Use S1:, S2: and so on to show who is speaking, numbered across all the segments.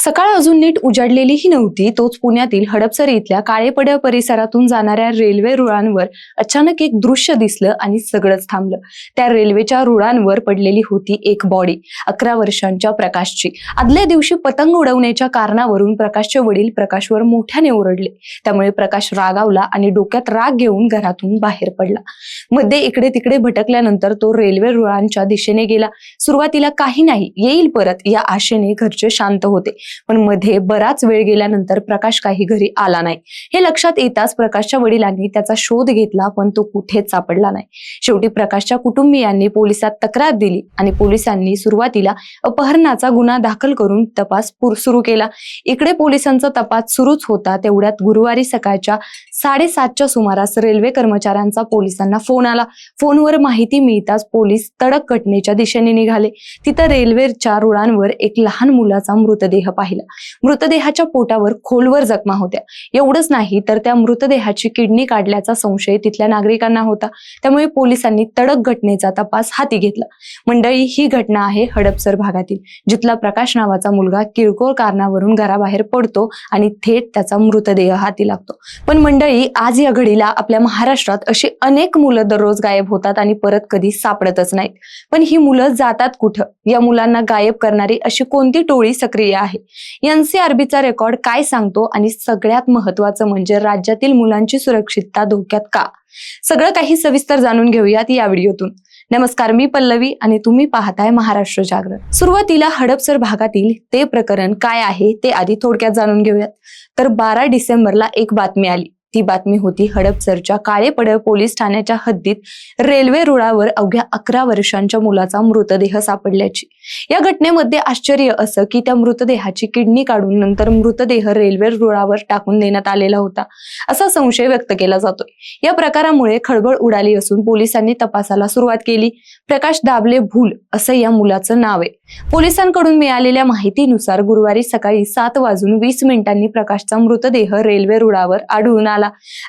S1: सकाळ अजून नीट उजाडलेलीही नव्हती तोच पुण्यातील हडपसर इथल्या काळेपडळ परिसरातून जाणाऱ्या रेल्वे रुळांवर अचानक एक दृश्य दिसलं आणि सगळंच थांबलं। त्या रेल्वेच्या रुळांवर पडलेली होती एक बॉडी, 11 वर्षांच्या प्रकाशची। आदल्या दिवशी पतंग उडवण्याच्या कारणावरून प्रकाशचे वडील प्रकाशवर मोठ्याने ओरडले। त्यामुळे प्रकाश रागावला आणि डोक्यात राग घेऊन घरातून बाहेर पडला। मध्ये इकडे तिकडे भटकल्यानंतर तो रेल्वे रुळांच्या दिशेने गेला। सुरुवातीला काही नाही, येईल परत या आशेने घरचे शांत होते, पण मध्ये बराच वेळ गेल्यानंतर प्रकाश काही घरी आला नाही। हे लक्षात येताच प्रकाशच्या वडिलांनी त्याचा शोध घेतला, पण तो कुठेच सापडला नाही। शेवटी प्रकाशच्या कुटुंबियांनी पोलिसात तक्रार दिली आणि पोलिसांनी सुरुवातीला अपहरणाचा गुन्हा दाखल करून तपास सुरू केला। इकडे पोलिसांचा तपास सुरूच होता तेवढ्यात गुरुवारी सकाळच्या 7:30च्या सुमारास रेल्वे कर्मचाऱ्यांचा पोलिसांना फोन आला। फोनवर माहिती मिळताच पोलीस तडक घटनेच्या दिशेने निघाले। तिथं रेल्वेच्या रुळांवर एक लहान मुलाचा मृतदेह पाहिला। मृतदेहाच्या पोटावर खोलवर जखमा होत्या। एवढंच नाही तर त्या मृतदेहाची किडनी काढल्याचा संशय तिथल्या नागरिकांना होता। त्यामुळे पोलिसांनी तडक घटनेचा तपास हाती घेतला। मंडळी, ही घटना आहे हडपसर भागातील, जिथला प्रकाश नावाचा मुलगा किरकोळ कारणावरून घराबाहेर पडतो आणि थेट त्याचा मृतदेह हाती लागतो। पण मंडळी, आज या घडीला आपल्या महाराष्ट्रात अशी अनेक मुलं दररोज गायब होतात आणि परत कधी सापडतच नाहीत। पण ही मुलं जातात कुठं? या मुलांना गायब करणारी अशी कोणती टोळी सक्रिय आहे? NCRBचा रेकॉर्ड काय सांगतो आणि सगळ्यात महत्त्वाचं म्हणजे राज्यातील मुलांची सुरक्षितता धोक्यात का? सगळं काही सविस्तर जाणून घेऊयात या व्हिडिओतून। नमस्कार, मी पल्लवी आणि तुम्ही पाहताय महाराष्ट्र जागरण। सुरुवातीला हडपसर भागातील ते प्रकरण काय आहे ते आधी थोडक्यात जाणून घेऊयात। तर 12 डिसेंबरला एक बातमी आली। ती बातमी होती हडपसरच्या काळेपडळ पोलीस ठाण्याच्या हद्दीत रेल्वे रुळावर अवघ्या 11 वर्षांच्या मुलाचा मृतदेह सापडल्याची। या घटनेमध्ये आश्चर्य असं की त्या मृतदेहाची किडनी काढून नंतर मृतदेह रेल्वे रुळावर टाकून देण्यात आलेला होता, असा संशय व्यक्त केला जातोय। या प्रकारामुळे खळबळ उडाली असून पोलिसांनी तपासाला सुरुवात केली। प्रकाश दाबले भूल असं या मुलाचं नाव आहे। पोलिसांकडून मिळालेल्या माहितीनुसार गुरुवारी सकाळी 7:20 प्रकाशचा मृतदेह रेल्वे रुळावर आढळून आला।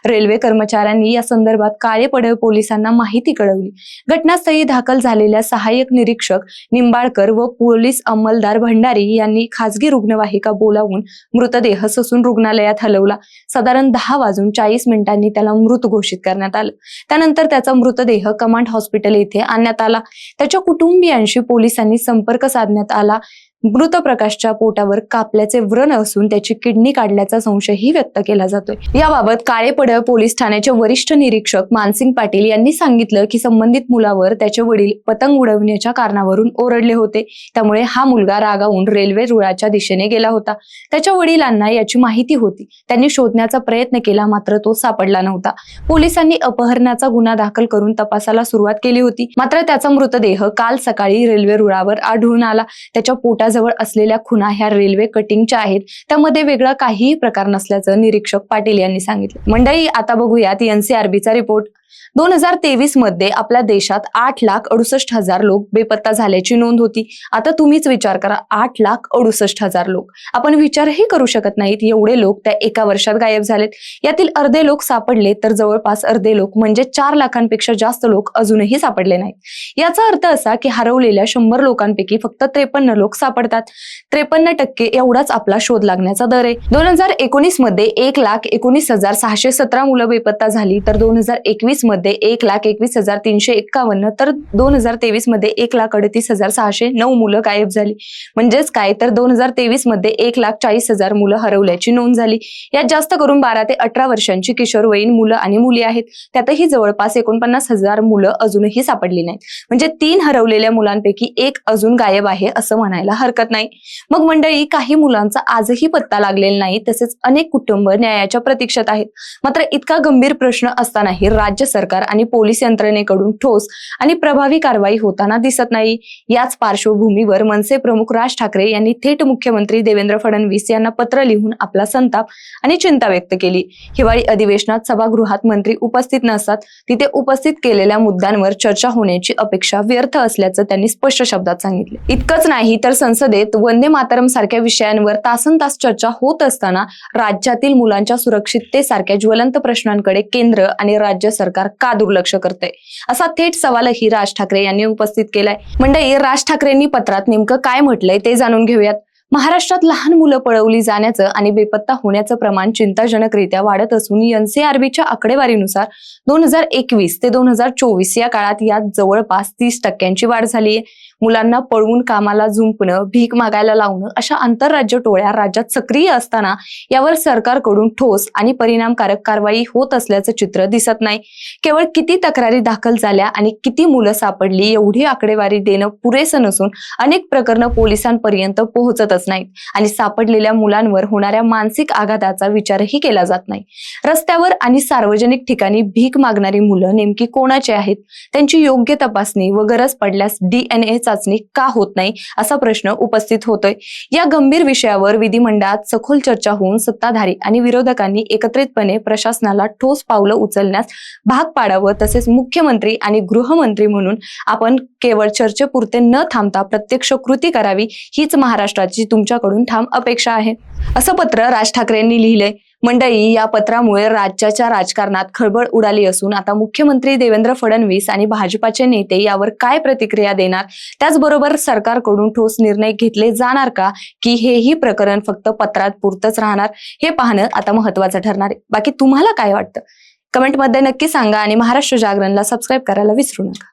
S1: रेल्वे कर्मचाऱ्यांनी या संदर्भात काळेपडळ पोलिसांना माहिती कळवली। घटनास्थळी दाखल झालेल्या सहाय्यक निरीक्षक निंबाळकर व पोलीस अंमलदार भंडारी यांनी खासगी रुग्णवाहिका बोलावून मृतदेह ससून रुग्णालयात हलवला। साधारण 10:40 त्याला मृत घोषित करण्यात आलं। त्यानंतर त्याचा मृतदेह कमांड हॉस्पिटल येथे आणण्यात आला। त्याच्या कुटुंबियांशी पोलिसांनी संपर्क साधण्यात आला। मृत प्रकाशच्या पोटावर कापल्याचे व्रण असून त्याची किडनी काढल्याचा संशयही व्यक्त केला जातोय। याबाबत काळेपडळ पोलीस ठाण्याचे वरिष्ठ निरीक्षक मानसिंग पाटील यांनी सांगितलं की संबंधित मुलावर त्याचे वडील पतंग उडवण्याच्या कारणावरून ओरडले होते। त्यामुळे हा मुलगा रागावून रेल्वे रुळाच्या दिशेने गेला होता। त्याच्या वडिलांना याची माहिती होती। त्यांनी शोधण्याचा प्रयत्न केला, मात्र तो सापडला नव्हता। पोलिसांनी अपहरणाचा गुन्हा दाखल करून तपासाला सुरुवात केली होती, मात्र त्याचा मृतदेह काल सकाळी रेल्वे रुळावर आढळून आला। त्याच्या पोटाजवळ असलेल्या खुणा ह्या रेल्वे कटिंगच्या आहेत, त्यामध्ये वेगळा काहीही प्रकार नसल्याचं निरीक्षक पाटील यांनी सांगितलं। मंडळी, आता बघूयात NCRBचा रिपोर्ट। 2023 मध्ये आपल्या देशात 8,68,000 लोक बेपत्ता झाल्याची नोंद होती। आता तुम्हीच विचार करा, 8,68,000 लोक। आपण विचारही करू शकत नाहीत एवढे लोक त्या एका वर्षात गायब झालेत। यातील अर्धे लोक सापडले तर जवळपास अर्धे लोक म्हणजे 4 लाखांपेक्षा जास्त लोक अजूनही सापडले नाहीत। याचा अर्थ असा की हरवलेल्या 100 लोकांपैकी फक्त 53 लोक सापडतात। 53% एवढाच आपला शोध लागण्याचा दर आहे। 2019 मध्ये 1,19,617 मुलं बेपत्ता झाली, तर 2021 मध्ये 1,21,351, तर 2023 मध्ये 1,38,609 मुलं गायब झाली। म्हणजेच काय, तर 2023 मध्ये 1,40,000 मुलं हरवल्याची नोंद झाली। यात जास्त करून 12 ते 18 वर्षांची किशोरवयीन मुलं आणि मुली आहेत। त्यातही जवळपास 49,000 मुलं अजूनही सापडली नाहीत। म्हणजे 3 हरवलेल्या मुलांपैकी 1 अजून गायब आहे असं म्हणायला हरकत नाही। मग मंडळी, काही मुलांचा आजही पत्ता लागलेला नाही, तसेच अनेक कुटुंब न्यायाच्या प्रतीक्षेत आहेत। मात्र इतका गंभीर प्रश्न असतानाही राज्य सरकार आणि पोलीस यंत्रणेकडून ठोस आणि प्रभावी कारवाई होताना दिसत नाही। याच पार्श्वभूमीवर मनसे प्रमुख राज ठाकरे यांनी थेट मुख्यमंत्री देवेंद्र फडणवीस यांना पत्र लिहून आपला संताप आणि चिंता व्यक्त केली। हिवाळी अधिवेशनात सभागृहात मंत्री उपस्थित नसतात, तिथे उपस्थित केलेल्या मुद्द्यांवर चर्चा होण्याची अपेक्षा व्यर्थ असल्याचं त्यांनी स्पष्ट शब्दात सांगितले। इतकंच नाही तर संसदेत वंदे मातरम सारख्या विषयांवर तासनतास चर्चा होत असताना राज्यातील मुलांच्या सुरक्षिततेसारख्या ज्वलंत प्रश्नांकडे केंद्र आणि राज्य सरकार का दुर्लक्ष करते, असा थेट सवालही राज ठाकरे यांनी उपस्थित केलाय। मंडळी, राज ठाकरेंनी पत्रात नेमकं काय म्हटलंय ते जाणून घेऊयात। महाराष्ट्रात लहान मुलं पळवली जाण्याचं आणि बेपत्ता होण्याचं प्रमाण चिंताजनकरित्या वाढत असून एनसीआरबीच्या आकडेवारीनुसार 2021 ते 2024 या काळात यात जवळपास 30% वाढ झाली आहे. मुलांना पळवून कामाला झुंपणं, भीक मागायला लावणं अशा आंतरराज्य टोळ्या राज्यात सक्रिय असताना यावर सरकारकडून ठोस आणि परिणामकारक कारवाई होत असल्याचं चित्र दिसत नाही. केवळ किती तक्रारी दाखल झाल्या आणि किती मुलं सापडली एवढी आकडेवारी देणं पुरेसं नसून अनेक प्रकरणं पोलिसांपर्यंत पोहोचतच नाहीत आणि सापडलेल्या मुलांवर होणाऱ्या मानसिक आघाताचा विचारही केला जात नाही. रस्त्यावर आणि सार्वजनिक ठिकाणी भीक मागणारी मुलं नेमकी कोणाची आहेत, त्यांची योग्य तपासणी व गरज पडल्यास DNA चाचणी का होत नाही असा प्रश्न उपस्थित होतोय. या गंभीर विषयावर विधिमंडळात सखोल चर्चा होऊन सत्ताधारी आणि विरोधकांनी एकत्रितपणे प्रशासनाला ठोस पावलं उचलण्यास भाग पाडावं. तसेच मुख्यमंत्री आणि गृहमंत्री म्हणून आपण केवळ चर्चेपुरते न थांबता प्रत्यक्ष कृती करावी हीच महाराष्ट्राची तुमच्याकडून ठाम अपेक्षा आहे, असं पत्र राज ठाकरेंनी लिहिलंय. मंडळी, या पत्रामुळे राज्याच्या राजकारणात खळबळ उडाली असून आता मुख्यमंत्री देवेंद्र फडणवीस आणि भाजपाचे नेते यावर काय प्रतिक्रिया देणार, त्याचबरोबर सरकारकडून ठोस निर्णय घेतले जाणार का, की हेही प्रकरण फक्त पत्रात पुरतच राहणार, हे पाहणं आता महत्वाचं ठरणार आहे. बाकी तुम्हाला काय वाटतं कमेंटमध्ये नक्की सांगा आणि महाराष्ट्र जागरणला सबस्क्राईब करायला विसरू नका.